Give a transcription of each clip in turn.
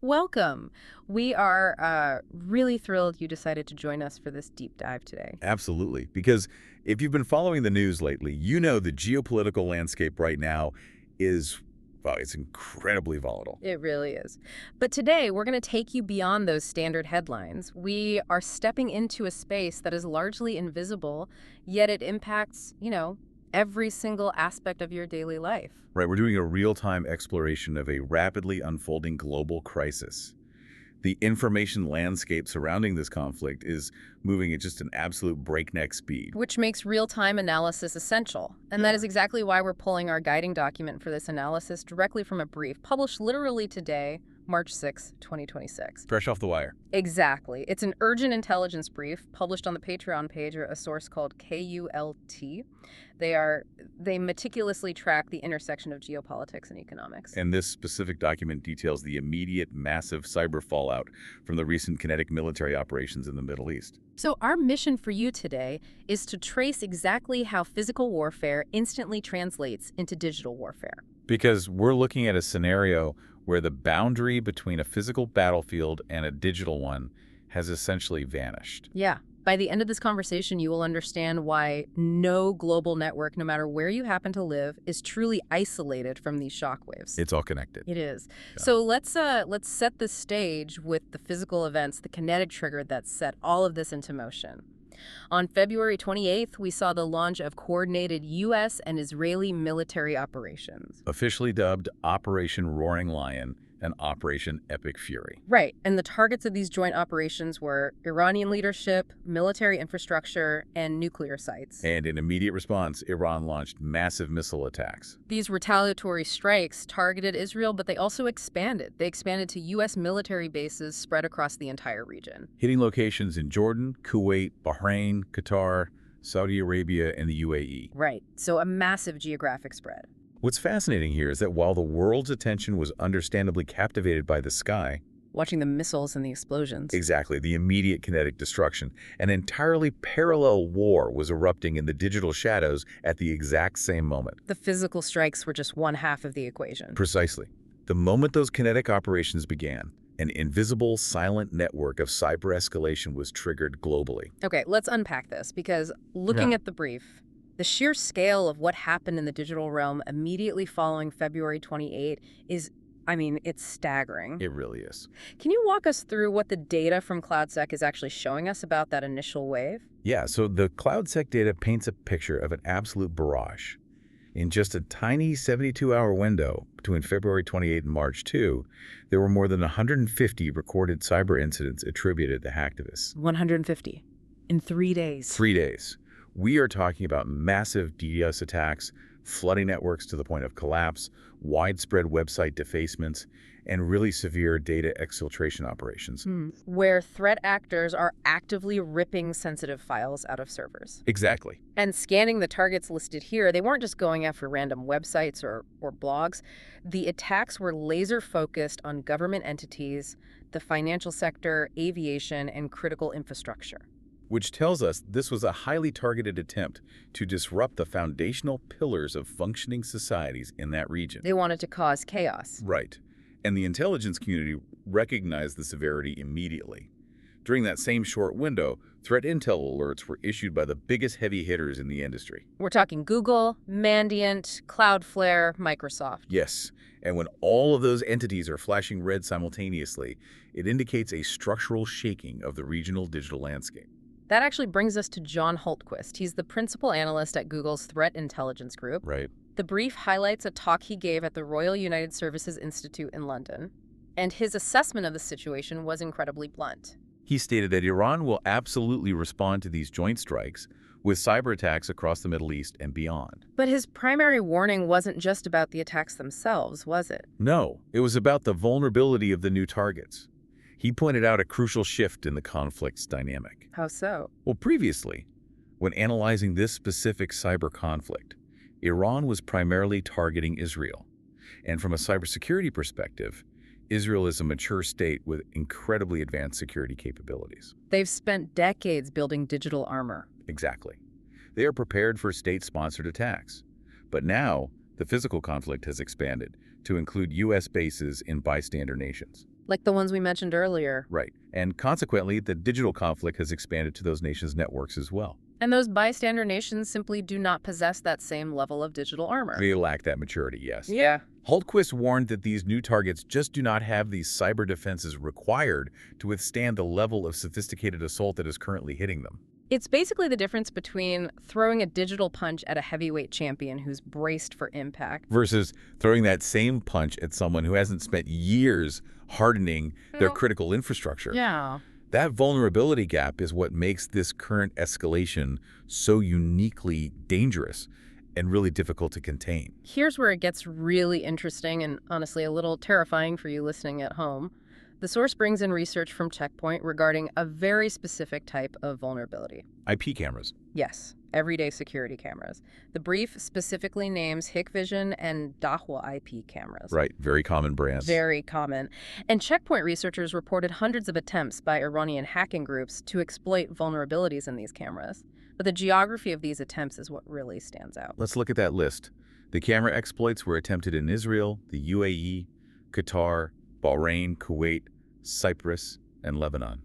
Welcome. We are really thrilled you decided to join us for this deep dive today. Absolutely. Because if you've been following the news lately, you know the geopolitical landscape right now is, well, it's incredibly volatile. It really is. But today, we're going to take you beyond those standard headlines. We are stepping into a space that is largely invisible, yet it impacts, every single aspect of your daily life. Right, we're doing a real-time exploration of a rapidly unfolding global crisis. The information landscape surrounding this conflict is moving at just an absolute breakneck speed. Which makes real-time analysis essential. And that is exactly why we're pulling our guiding document for this analysis directly from a brief published literally today, March 6, 2026. Fresh off the wire. Exactly. It's an urgent intelligence brief published on the Patreon page of a source called KULT. They meticulously track the intersection of geopolitics and economics. And this specific document details the immediate massive cyber fallout from the recent kinetic military operations in the Middle East. So our mission for you today is to trace exactly how physical warfare instantly translates into digital warfare. Because we're looking at a scenario where the boundary between a physical battlefield and a digital one has essentially vanished. Yeah. By the end of this conversation, you will understand why no global network, no matter where you happen to live, is truly isolated from these shockwaves. It's all connected. It is. Yeah. So let's set the stage with the physical events, the kinetic trigger that set all of this into motion. On February 28th, we saw the launch of coordinated U.S. and Israeli military operations. Officially dubbed Operation Roaring Lion and Operation Epic Fury. Right, and the targets of these joint operations were Iranian leadership, military infrastructure, and nuclear sites. And in immediate response, Iran launched massive missile attacks. These retaliatory strikes targeted Israel, but they also expanded. They expanded to U.S. military bases spread across the entire region. Hitting locations in Jordan, Kuwait, Bahrain, Qatar, Saudi Arabia, and the UAE. Right, so a massive geographic spread. What's fascinating here is that while the world's attention was understandably captivated by the sky, watching the missiles and the explosions. Exactly, the immediate kinetic destruction, an entirely parallel war was erupting in the digital shadows at the exact same moment. The physical strikes were just one half of the equation. Precisely. The moment those kinetic operations began, an invisible, silent network of cyber escalation was triggered globally. Okay, let's unpack this, because looking at the brief, the sheer scale of what happened in the digital realm immediately following February 28 is, it's staggering. It really is. Can you walk us through what the data from CloudSec is actually showing us about that initial wave? Yeah, so the CloudSec data paints a picture of an absolute barrage. In just a tiny 72-hour window between February 28 and March 2, there were more than 150 recorded cyber incidents attributed to hacktivists. 150 in 3 days. 3 days. We are talking about massive DDoS attacks, flooding networks to the point of collapse, widespread website defacements, and really severe data exfiltration operations. Where threat actors are actively ripping sensitive files out of servers. Exactly. And scanning the targets listed here, they weren't just going after random websites or blogs. The attacks were laser-focused on government entities, the financial sector, aviation, and critical infrastructure. Which tells us this was a highly targeted attempt to disrupt the foundational pillars of functioning societies in that region. They wanted to cause chaos. Right. And the intelligence community recognized the severity immediately. During that same short window, threat intel alerts were issued by the biggest heavy hitters in the industry. We're talking Google, Mandiant, Cloudflare, Microsoft. Yes. And when all of those entities are flashing red simultaneously, it indicates a structural shaking of the regional digital landscape. That actually brings us to John Hultquist. He's the principal analyst at Google's Threat Intelligence Group. Right. The brief highlights a talk he gave at the Royal United Services Institute in London, and his assessment of the situation was incredibly blunt. He stated that Iran will absolutely respond to these joint strikes with cyber attacks across the Middle East and beyond. But his primary warning wasn't just about the attacks themselves, was it? No, it was about the vulnerability of the new targets. He pointed out a crucial shift in the conflict's dynamic. How so? Well, previously, when analyzing this specific cyber conflict, Iran was primarily targeting Israel. And from a cybersecurity perspective, Israel is a mature state with incredibly advanced security capabilities. They've spent decades building digital armor. Exactly. They are prepared for state-sponsored attacks. But now, the physical conflict has expanded to include U.S. bases in bystander nations. Like the ones we mentioned earlier. Right. And consequently, the digital conflict has expanded to those nations' networks as well. And those bystander nations simply do not possess that same level of digital armor. They lack that maturity, yes. Yeah. Hultquist warned that these new targets just do not have these cyber defenses required to withstand the level of sophisticated assault that is currently hitting them. It's basically the difference between throwing a digital punch at a heavyweight champion who's braced for impact Versus throwing that same punch at someone who hasn't spent years hardening their critical infrastructure. Yeah. That vulnerability gap is what makes this current escalation so uniquely dangerous and really difficult to contain. Here's where it gets really interesting and honestly a little terrifying for you listening at home. The source brings in research from Check Point regarding a very specific type of vulnerability. IP cameras. Yes, everyday security cameras. The brief specifically names Hikvision and Dahua IP cameras. Right, very common brands. Very common. And Check Point researchers reported hundreds of attempts by Iranian hacking groups to exploit vulnerabilities in these cameras. But the geography of these attempts is what really stands out. Let's look at that list. The camera exploits were attempted in Israel, the UAE, Qatar, Bahrain, Kuwait, Cyprus, and Lebanon.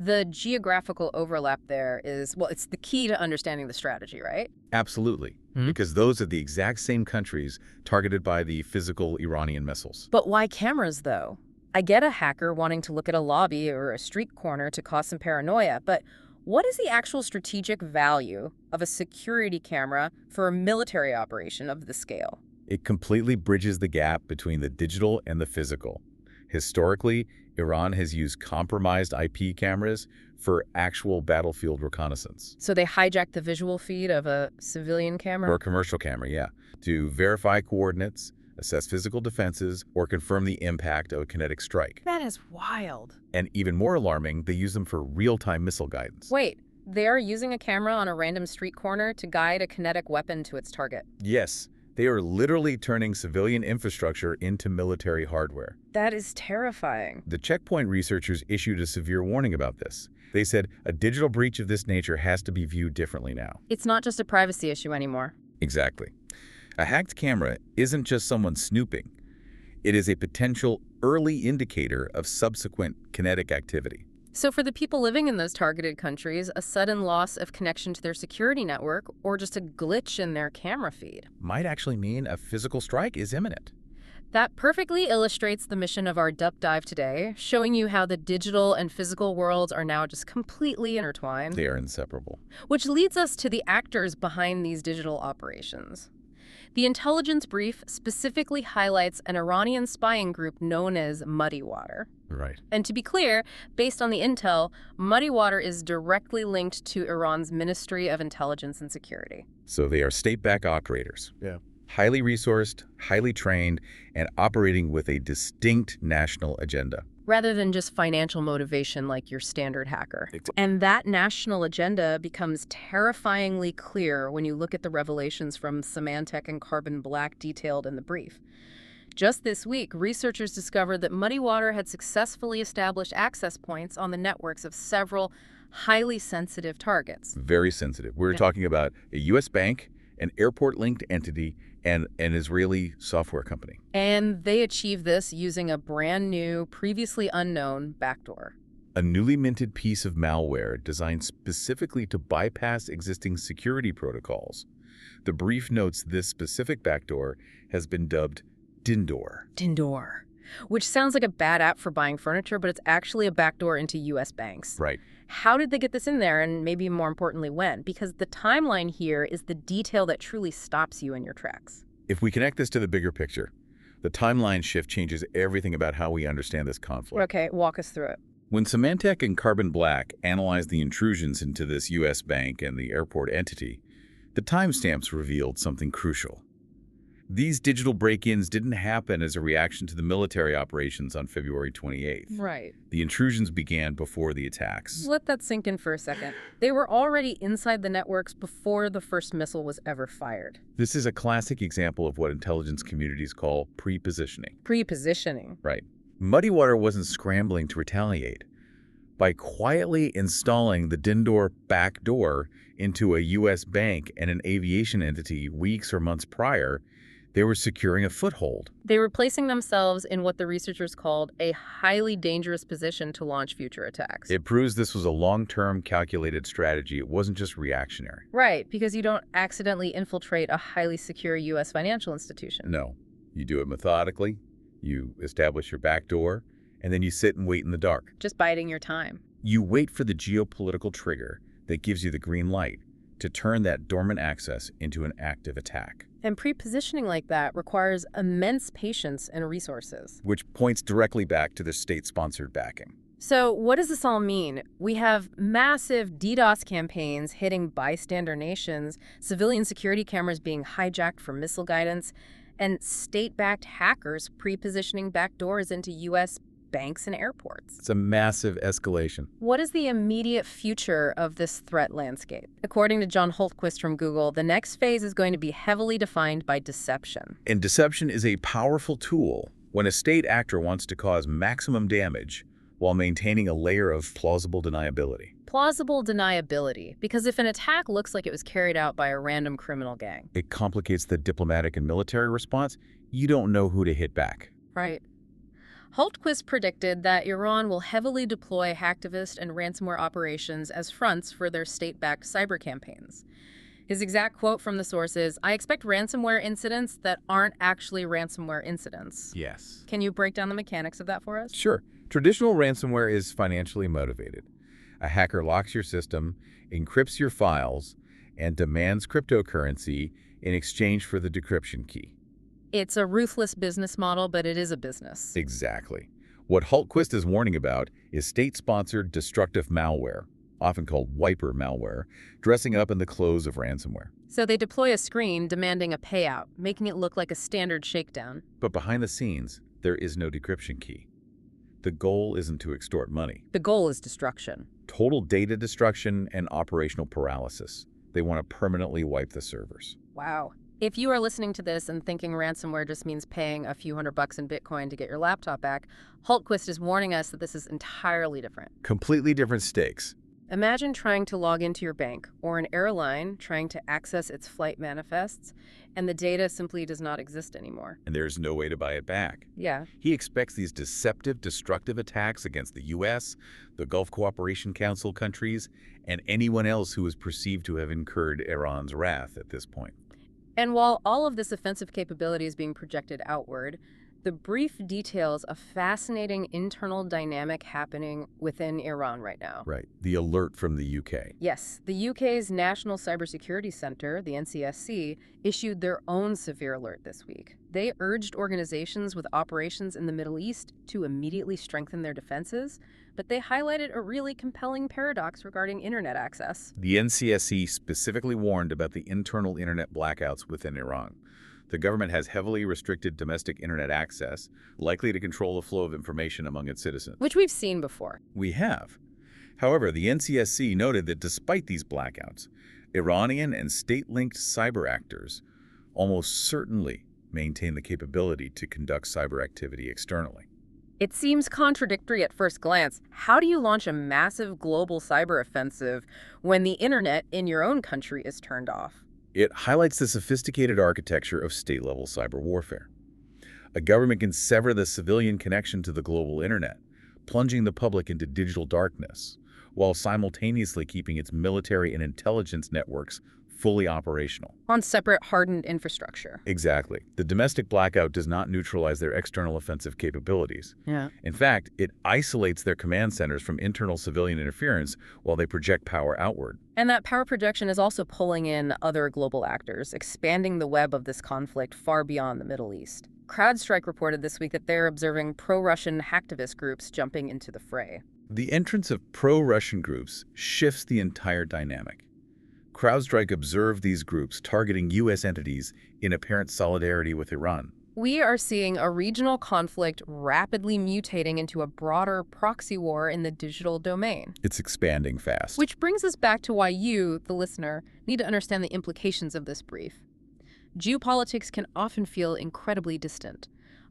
The geographical overlap there is, well, it's the key to understanding the strategy, right? Absolutely, because those are the exact same countries targeted by the physical Iranian missiles. But why cameras, though? I get a hacker wanting to look at a lobby or a street corner to cause some paranoia, but what is the actual strategic value of a security camera for a military operation of this scale? It completely bridges the gap between the digital and the physical. Historically, Iran has used compromised IP cameras for actual battlefield reconnaissance. So they hijacked the visual feed of a civilian camera? Or a commercial camera, yeah, to verify coordinates, assess physical defenses, or confirm the impact of a kinetic strike. That is wild. And even more alarming, they use them for real-time missile guidance. Wait, they are using a camera on a random street corner to guide a kinetic weapon to its target? Yes, they are literally turning civilian infrastructure into military hardware. That is terrifying. The Check Point researchers issued a severe warning about this. They said a digital breach of this nature has to be viewed differently now. It's not just a privacy issue anymore. Exactly. A hacked camera isn't just someone snooping. It is a potential early indicator of subsequent kinetic activity. So for the people living in those targeted countries, a sudden loss of connection to their security network or just a glitch in their camera feed Might actually mean a physical strike is imminent. That perfectly illustrates the mission of our Duck Dive today, showing you how the digital and physical worlds are now just completely intertwined. They are inseparable. Which leads us to the actors behind these digital operations. The intelligence brief specifically highlights an Iranian spying group known as Muddy Water. Right. And to be clear, based on the intel, Muddy Water is directly linked to Iran's Ministry of Intelligence and Security. So they are state-backed operators. Yeah. Highly resourced, highly trained, and operating with a distinct national agenda. Rather than just financial motivation like your standard hacker. And that national agenda becomes terrifyingly clear when you look at the revelations from Symantec and Carbon Black detailed in the brief. Just this week, researchers discovered that Muddy Water had successfully established access points on the networks of several highly sensitive targets. Very sensitive. We're talking about a U.S. bank, an airport-linked entity, and an Israeli software company. And they achieved this using a brand new, previously unknown backdoor. A newly minted piece of malware designed specifically to bypass existing security protocols. The brief notes this specific backdoor has been dubbed Dindor. Dindor, which sounds like a bad app for buying furniture, but it's actually a backdoor into U.S. banks. Right. How did they get this in there, and maybe more importantly, when? Because the timeline here is the detail that truly stops you in your tracks. If we connect this to the bigger picture, the timeline shift changes everything about how we understand this conflict. Okay, walk us through it. When Symantec and Carbon Black analyzed the intrusions into this U.S. bank and the airport entity, the timestamps revealed something crucial. These digital break-ins didn't happen as a reaction to the military operations on February 28th. Right. The intrusions began before the attacks. Let that sink in for a second. They were already inside the networks before the first missile was ever fired. This is a classic example of what intelligence communities call pre-positioning. Pre-positioning. Right. Muddy Water wasn't scrambling to retaliate. By quietly installing the Dindor backdoor into a U.S. bank and an aviation entity weeks or months prior, They were securing a foothold. They were placing themselves in what the researchers called a highly dangerous position to launch future attacks. It proves this was a long-term calculated strategy. It wasn't just reactionary. Right, because you don't accidentally infiltrate a highly secure U.S. financial institution. No, you do it methodically, you establish your back door, and then you sit and wait in the dark. Just biding your time. You wait for the geopolitical trigger that gives you the green light to turn that dormant access into an active attack. And pre-positioning like that requires immense patience and resources. Which points directly back to the state-sponsored backing. So what does this all mean? We have massive DDoS campaigns hitting bystander nations, civilian security cameras being hijacked for missile guidance, and state-backed hackers pre-positioning backdoors into U.S. banks and airports. It's a massive escalation. What is the immediate future of this threat landscape? According to John Holtquist from Google, the next phase is going to be heavily defined by deception. And deception is a powerful tool when a state actor wants to cause maximum damage while maintaining a layer of plausible deniability. Plausible deniability, because if an attack looks like it was carried out by a random criminal gang. It complicates the diplomatic and military response. You don't know who to hit back. Right. Holtquist predicted that Iran will heavily deploy hacktivist and ransomware operations as fronts for their state-backed cyber campaigns. His exact quote from the source is, "I expect ransomware incidents that aren't actually ransomware incidents." Yes. Can you break down the mechanics of that for us? Sure. Traditional ransomware is financially motivated. A hacker locks your system, encrypts your files, and demands cryptocurrency in exchange for the decryption key. It's a ruthless business model, but it is a business. Exactly. What Holtquist is warning about is state-sponsored destructive malware, often called wiper malware, dressing up in the clothes of ransomware. So they deploy a screen demanding a payout, making it look like a standard shakedown. But behind the scenes, there is no decryption key. The goal isn't to extort money. The goal is destruction. Total data destruction and operational paralysis. They want to permanently wipe the servers. Wow. If you are listening to this and thinking ransomware just means paying a few $100 in Bitcoin to get your laptop back, Holtquist is warning us that this is entirely different. Completely different stakes. Imagine trying to log into your bank or an airline trying to access its flight manifests, and the data simply does not exist anymore. And there's no way to buy it back. Yeah. He expects these deceptive, destructive attacks against the U.S., the Gulf Cooperation Council countries, and anyone else who is perceived to have incurred Iran's wrath at this point. And while all of this offensive capability is being projected outward, the brief details a fascinating internal dynamic happening within Iran right now. Right. The alert from the UK. Yes, the UK's National Cybersecurity Centre, the NCSC, issued their own severe alert this week. They urged organizations with operations in the Middle East to immediately strengthen their defenses, but they highlighted a really compelling paradox regarding internet access. The NCSC specifically warned about the internal internet blackouts within Iran. The government has heavily restricted domestic internet access, likely to control the flow of information among its citizens. Which we've seen before. We have. However, the NCSC noted that despite these blackouts, Iranian and state-linked cyber actors almost certainly maintain the capability to conduct cyber activity externally. It seems contradictory at first glance. How do you launch a massive global cyber offensive when the internet in your own country is turned off? It highlights the sophisticated architecture of state-level cyber warfare. A government can sever the civilian connection to the global internet, plunging the public into digital darkness, while simultaneously keeping its military and intelligence networks fully operational. On separate hardened infrastructure. Exactly. The domestic blackout does not neutralize their external offensive capabilities. Yeah. In fact, it isolates their command centers from internal civilian interference while they project power outward. And that power projection is also pulling in other global actors, expanding the web of this conflict far beyond the Middle East. CrowdStrike reported this week that they're observing pro-Russian hacktivist groups jumping into the fray. The entrance of pro-Russian groups shifts the entire dynamic. CrowdStrike observed these groups targeting U.S. entities in apparent solidarity with Iran. We are seeing a regional conflict rapidly mutating into a broader proxy war in the digital domain. It's expanding fast. Which brings us back to why you, the listener, need to understand the implications of this brief. Geopolitics can often feel incredibly distant.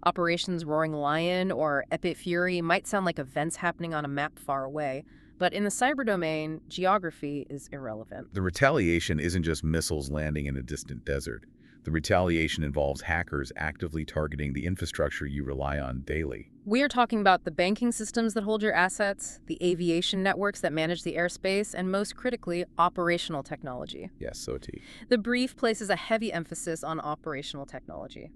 Operations Roaring Lion or Epic Fury might sound like events happening on a map far away, but in the cyber domain, geography is irrelevant. The retaliation isn't just missiles landing in a distant desert. The retaliation involves hackers actively targeting the infrastructure you rely on daily. We're talking about the banking systems that hold your assets, the aviation networks that manage the airspace, and most critically, operational technology. Yes, OT. The brief places a heavy emphasis on operational technology.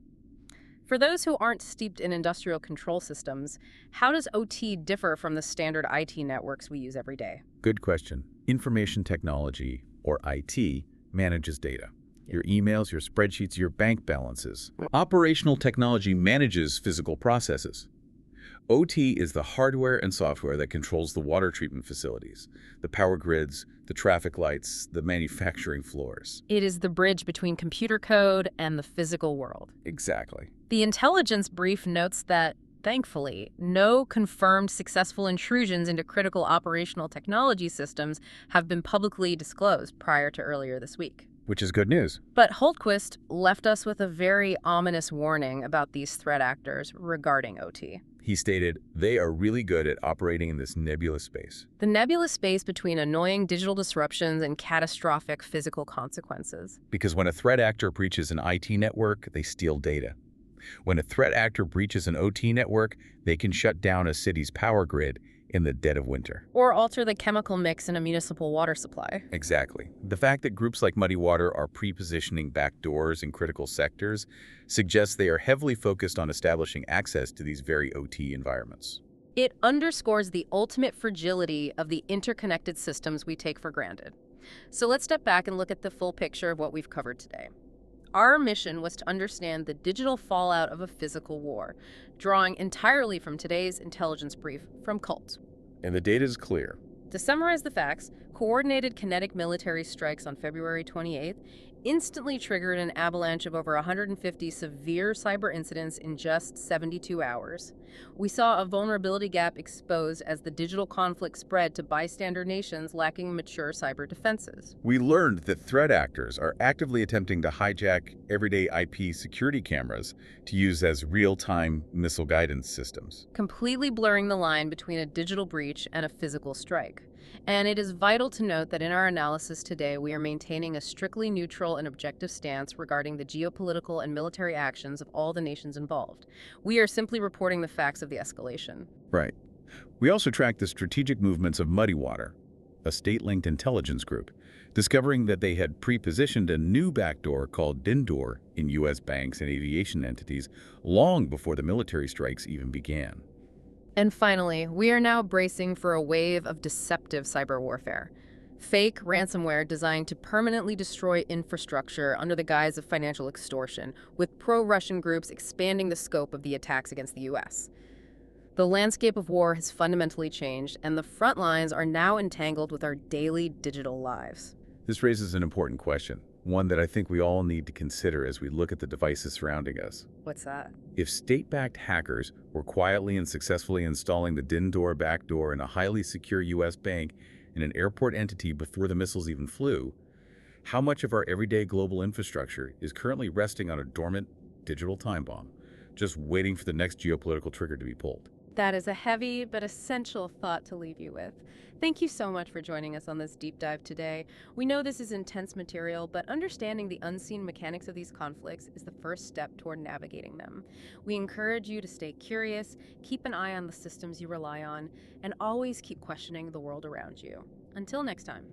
For those who aren't steeped in industrial control systems, how does OT differ from the standard IT networks we use every day? Good question. Information technology, or IT, manages data. Your emails, your spreadsheets, your bank balances. Operational technology manages physical processes. OT is the hardware and software that controls the water treatment facilities, the power grids, the traffic lights, the manufacturing floors. It is the bridge between computer code and the physical world. Exactly. The intelligence brief notes that, thankfully, no confirmed successful intrusions into critical operational technology systems have been publicly disclosed prior to earlier this week. Which is good news. But Holtquist left us with a very ominous warning about these threat actors regarding OT. He stated, they are really good at operating in this nebulous space. The nebulous space between annoying digital disruptions and catastrophic physical consequences. Because when a threat actor breaches an IT network, they steal data. When a threat actor breaches an OT network, they can shut down a city's power grid in the dead of winter. Or alter the chemical mix in a municipal water supply. Exactly. The fact that groups like Muddy Water are pre-positioning backdoors in critical sectors suggests they are heavily focused on establishing access to these very OT environments. It underscores the ultimate fragility of the interconnected systems we take for granted. So let's step back and look at the full picture of what we've covered today. Our mission was to understand the digital fallout of a physical war, drawing entirely from today's intelligence brief from Cult. And the data is clear. To summarize the facts, coordinated kinetic military strikes on February 28th instantly triggered an avalanche of over 150 severe cyber incidents in just 72 hours. We saw a vulnerability gap exposed as the digital conflict spread to bystander nations lacking mature cyber defenses. We learned that threat actors are actively attempting to hijack everyday IP security cameras to use as real-time missile guidance systems. Completely blurring the line between a digital breach and a physical strike. And it is vital to note that in our analysis today, we are maintaining a strictly neutral and objective stance regarding the geopolitical and military actions of all the nations involved. We are simply reporting the facts of the escalation. Right. We also tracked the strategic movements of Muddy Water, a state-linked intelligence group, discovering that they had pre-positioned a new backdoor called DINDOR in U.S. banks and aviation entities long before the military strikes even began. And finally, we are now bracing for a wave of deceptive cyber warfare. Fake ransomware designed to permanently destroy infrastructure under the guise of financial extortion, with pro-Russian groups expanding the scope of the attacks against the U.S. The landscape of war has fundamentally changed, and the front lines are now entangled with our daily digital lives. This raises an important question, one that I think we all need to consider as we look at the devices surrounding us. What's that? If state-backed hackers were quietly and successfully installing the DINDOR backdoor in a highly secure U.S. bank and an airport entity before the missiles even flew, how much of our everyday global infrastructure is currently resting on a dormant digital time bomb, just waiting for the next geopolitical trigger to be pulled? That is a heavy but essential thought to leave you with. Thank you so much for joining us on this deep dive today. We know this is intense material, but understanding the unseen mechanics of these conflicts is the first step toward navigating them. We encourage you to stay curious, keep an eye on the systems you rely on, and always keep questioning the world around you. Until next time.